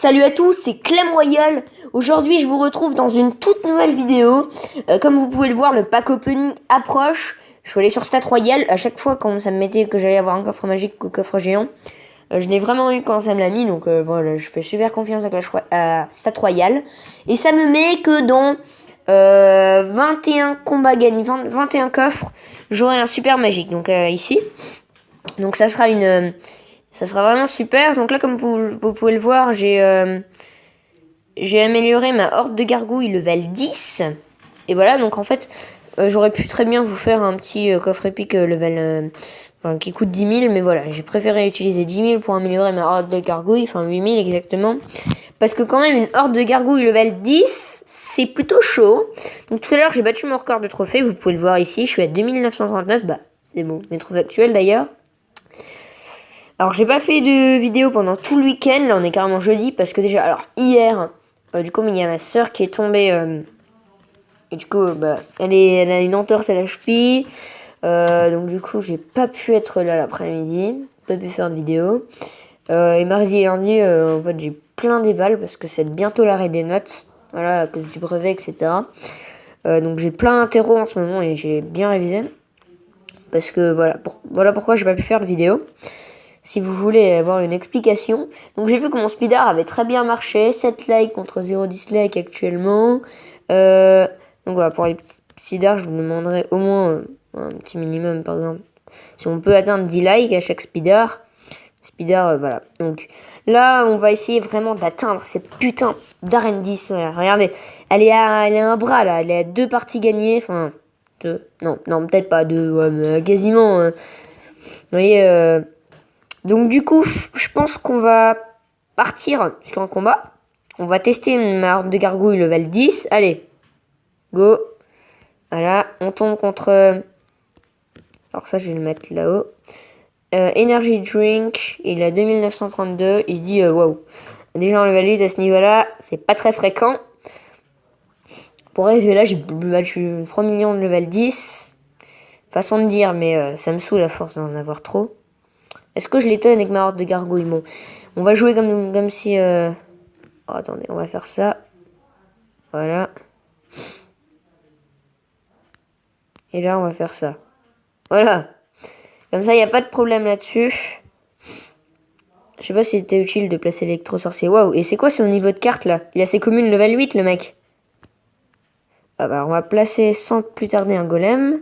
Salut à tous, c'est Clem Royal. Aujourd'hui, je vous retrouve dans une toute nouvelle vidéo. Comme vous pouvez le voir, le pack opening approche. Je suis allé sur Stat Royal. À chaque fois, quand ça me mettait que j'allais avoir un coffre magique ou coffre géant, je l'ai vraiment eu quand ça me l'a mis. Donc voilà, je fais super confiance à Stat Royal. Et ça me met que dans 21 combats gagnés, 21 coffres, j'aurai un super magique. Donc ici. Donc ça sera ça sera vraiment super. Donc là, comme vous pouvez le voir, j'ai amélioré ma horde de gargouilles level 10. Et voilà, donc en fait, j'aurais pu très bien vous faire un petit coffre épique level qui coûte 10 000. Mais voilà, j'ai préféré utiliser 10 000 pour améliorer ma horde de gargouilles. Enfin, 8 000 exactement. Parce que quand même, une horde de gargouilles level 10, c'est plutôt chaud. Donc tout à l'heure, j'ai battu mon record de trophées. Vous pouvez le voir ici, je suis à 2939. Bah, c'est bon, mes trophées actuels d'ailleurs. Alors j'ai pas fait de vidéo pendant tout le week-end, là on est carrément jeudi parce que déjà, alors hier, du coup il y a ma soeur qui est tombée, et du coup elle a une entorse à la cheville, donc du coup j'ai pas pu être là l'après-midi, pas pu faire de vidéo. Et mardi et lundi, en fait j'ai plein d'éval parce que c'est bientôt l'arrêt des notes, voilà, à cause du brevet, etc. Donc j'ai plein d'interros en ce moment et j'ai bien révisé. Parce que voilà pourquoi j'ai pas pu faire de vidéo. Si vous voulez avoir une explication. Donc j'ai vu que mon speedar avait très bien marché. 7 likes contre 0 dislike actuellement. Donc voilà, pour les petits speedars, je vous demanderai au moins un petit minimum, par exemple. Si on peut atteindre 10 likes à chaque speedar. Voilà. Donc là, on va essayer vraiment d'atteindre cette putain d'arène 10. Voilà, regardez, elle est à un bras là. Elle est à 2 parties gagnées. Enfin, 2. Non, peut-être pas 2. Ouais, mais quasiment. Vous voyez, donc du coup, je pense qu'on va partir sur un combat. On va tester ma horde de gargouilles level 10. Allez, go. Voilà, on tombe contre... Alors ça, je vais le mettre là-haut. Energy Drink, il a 2932. Il se dit, waouh. Déjà en level 8 à ce niveau-là, c'est pas très fréquent. Pour rester là, j'ai battu 3 millions de level 10. Façon de dire, mais ça me saoule à force d'en avoir trop. Est-ce que je l'étonne avec ma horde de gargouilles? Bon, on va jouer comme si... Oh, attendez, on va faire ça. Voilà. Et là, on va faire ça. Voilà. Comme ça, il n'y a pas de problème là-dessus. Je sais pas si c'était utile de placer l'électro-sorcier. Waouh, et c'est quoi son niveau de carte, là? Il a ses communes level 8, le mec. Ah bah, on va placer sans plus tarder un golem.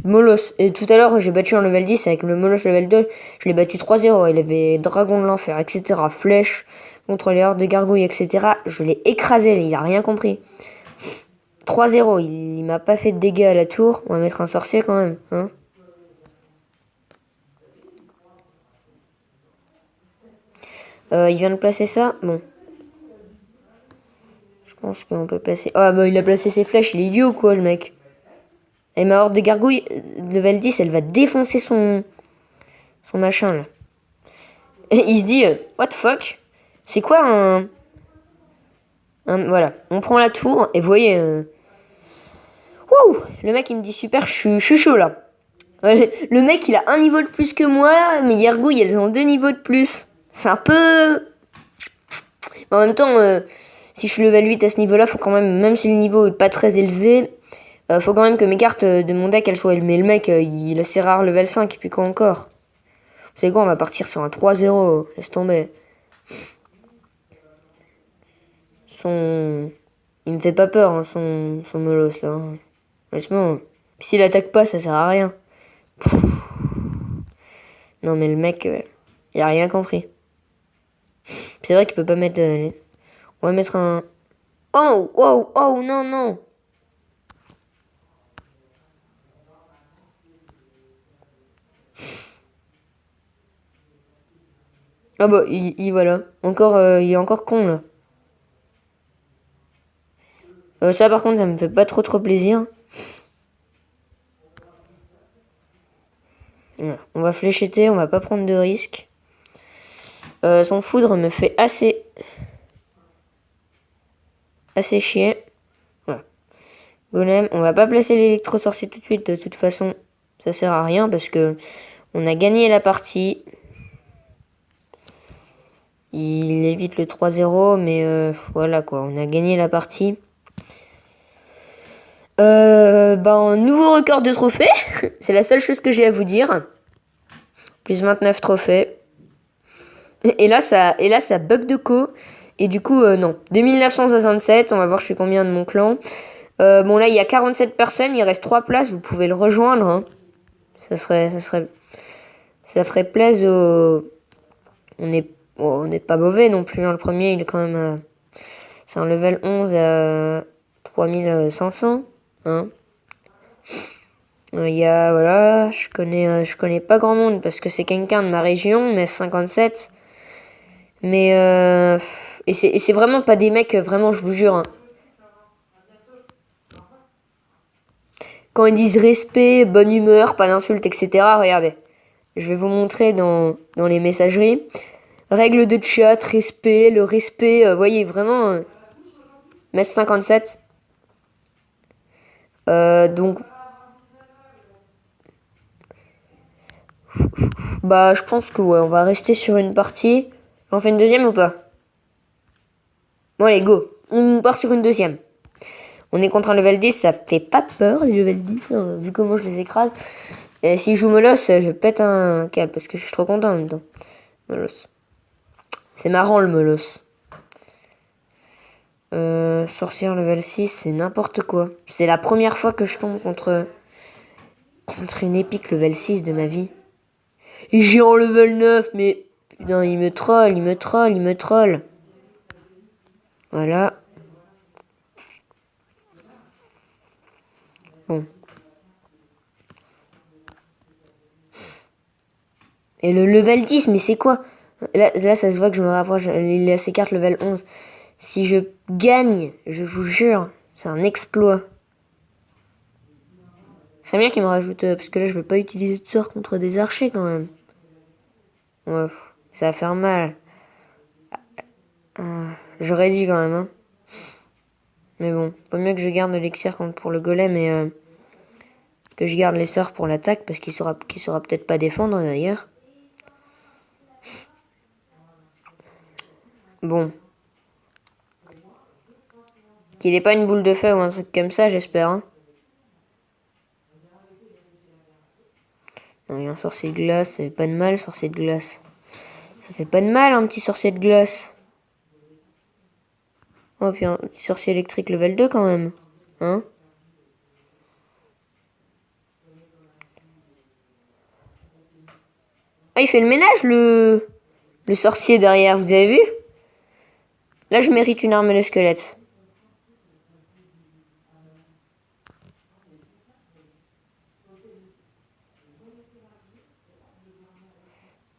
Molos. Et tout à l'heure, j'ai battu un level 10 avec le Molos level 2. Je l'ai battu 3-0. Il avait Dragon de l'Enfer, etc. Flèche contre les hordes de gargouilles, etc. Je l'ai écrasé. Il a rien compris. 3-0. Il m'a pas fait de dégâts à la tour. On va mettre un sorcier quand même. Hein, il vient de placer ça. Bon. Je pense qu'on peut placer... Ah bah, il a placé ses flèches. Il est idiot quoi, le mec. Et ma horde de gargouilles, level 10, elle va défoncer son machin, là. Et il se dit, what the fuck? C'est quoi voilà, on prend la tour, et vous voyez... Wouh! Le mec, il me dit, super, je suis chaud, là. Le mec, il a un niveau de plus que moi, mais les gargouilles, elles ont 2 niveaux de plus. C'est un peu... Mais en même temps, si je suis level 8 à ce niveau-là, faut quand même si le niveau est pas très élevé... faut quand même que mes cartes de mon deck elles soient élevées. Mais le mec il est assez rare level 5 et puis quoi encore. Vous savez quoi, on va partir sur un 3-0. Laisse tomber. Il me fait pas peur hein, son Molos là. Hein. Franchement, s'il attaque pas ça sert à rien. Pff. Non mais le mec il a rien compris. C'est vrai qu'il peut pas mettre... On va mettre un... Oh non. Ah bah, voilà. Encore, il est encore con, là. Ça, par contre, ça me fait pas trop plaisir. Voilà. On va flécheter, on va pas prendre de risques. Son foudre me fait assez chier. Voilà. Golem, on va pas placer l'électro-sorcier tout de suite. De toute façon, ça sert à rien parce que on a gagné la partie. Il évite le 3-0, mais voilà quoi, on a gagné la partie. Nouveau record de trophées. C'est la seule chose que j'ai à vous dire. Plus 29 trophées. Et là, ça bug de co. Et du coup, non. 2967, on va voir je suis combien de mon clan. Bon, là, il y a 47 personnes, il reste 3 places, vous pouvez le rejoindre. Hein. Ça ferait plaisir au... On n'est pas mauvais non plus. Hein. Le premier, il est quand même... c'est un level 11 à 3500. Hein. Il y a... Voilà, je connais pas grand monde parce que c'est quelqu'un de ma région, mais 57. Mais... Et c'est vraiment pas des mecs, vraiment, je vous jure. Hein. Quand ils disent respect, bonne humeur, pas d'insultes, etc. Regardez. Je vais vous montrer dans les messageries. Règles de chat, respect, le respect, voyez, vraiment... Mess 57. Donc... Bah, je pense que ouais, on va rester sur une partie. J'en fais une deuxième ou pas? Bon, allez, go. On part sur une deuxième. On est contre un level 10, ça fait pas peur, les level 10, hein, vu comment je les écrase. Et si je joue Molos, je pète un câble, parce que je suis trop content en même temps. Molos. C'est marrant, le Molos. Sorcière level 6, c'est n'importe quoi. C'est la première fois que je tombe contre une épique level 6 de ma vie. Et j'ai en level 9, mais... Putain, il me troll. Voilà. Bon. Et le level 10, mais c'est quoi? Là, ça se voit que je me rapproche. Il a ses cartes level 11. Si je gagne, je vous jure, c'est un exploit. C'est bien qu'il me rajoute... parce que là, je vais pas utiliser de sort contre des archers, quand même. Ouais, ça va faire mal. J'aurais dit, quand même, hein. Mais bon, pas mieux que je garde l'élixir pour le golem et... que je garde les sorts pour l'attaque, parce qu'il saura peut-être pas défendre, d'ailleurs. Bon. Qu'il ait pas une boule de feu ou un truc comme ça, j'espère. Hein. Non, il y a un sorcier de glace, ça fait pas de mal, sorcier de glace. Ça fait pas de mal, un petit sorcier de glace. Oh, puis un petit sorcier électrique level 2 quand même. Hein? Ah, il fait le ménage, le sorcier derrière, vous avez vu? Là, je mérite une arme de squelette.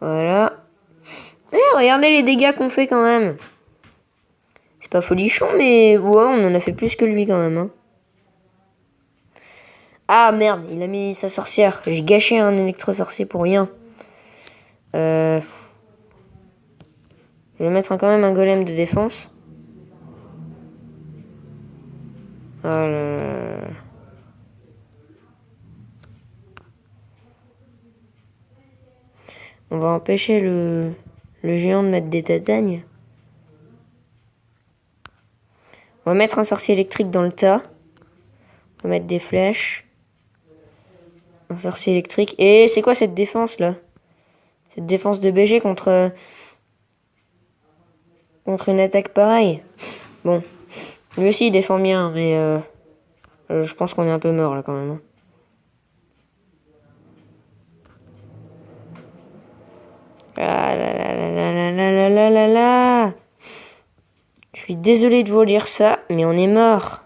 Voilà. Et regardez les dégâts qu'on fait quand même. C'est pas folichon, mais ouais, on en a fait plus que lui quand même. Hein. Ah merde, il a mis sa sorcière. J'ai gâché un électro-sorcier pour rien. Je vais mettre quand même un golem de défense. Voilà. On va empêcher le géant de mettre des tatagnes. On va mettre un sorcier électrique dans le tas. On va mettre des flèches. Un sorcier électrique. Et c'est quoi cette défense là? Cette défense de BG contre une attaque pareille. Bon. Lui aussi il défend bien, mais je pense qu'on est un peu mort là quand même. Ah là là là là là là là là là. Je suis désolé de vous dire ça, mais on est mort.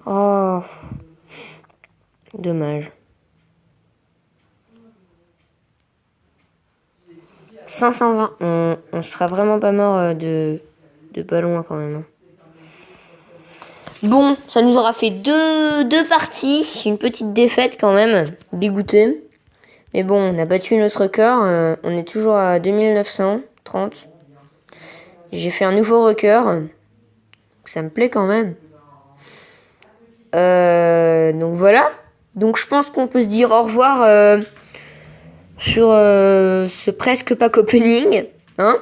Oh. Dommage. 520. On sera vraiment pas mort de pas loin quand même. Bon, ça nous aura fait deux parties. Une petite défaite quand même. Dégoûté. Mais bon, on a battu notre record. On est toujours à 2930. J'ai fait un nouveau record. Ça me plaît quand même. Donc voilà. Donc je pense qu'on peut se dire au revoir sur ce presque pack opening. Hein?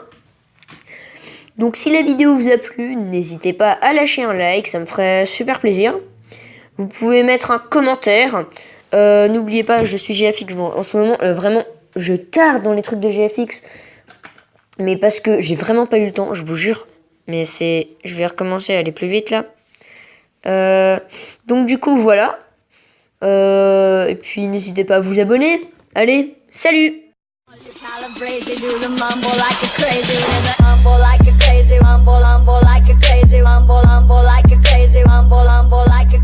Donc si la vidéo vous a plu, n'hésitez pas à lâcher un like, ça me ferait super plaisir. Vous pouvez mettre un commentaire. N'oubliez pas, je suis GFX. En ce moment, vraiment, je tarde dans les trucs de GFX. Mais parce que j'ai vraiment pas eu le temps, je vous jure. Mais je vais recommencer à aller plus vite là. Donc du coup, voilà. Et puis n'hésitez pas à vous abonner. Allez, salut! Rumble like a crazy, rumble like a crazy, rumble like a crazy, rumble like a crazy, rumble like a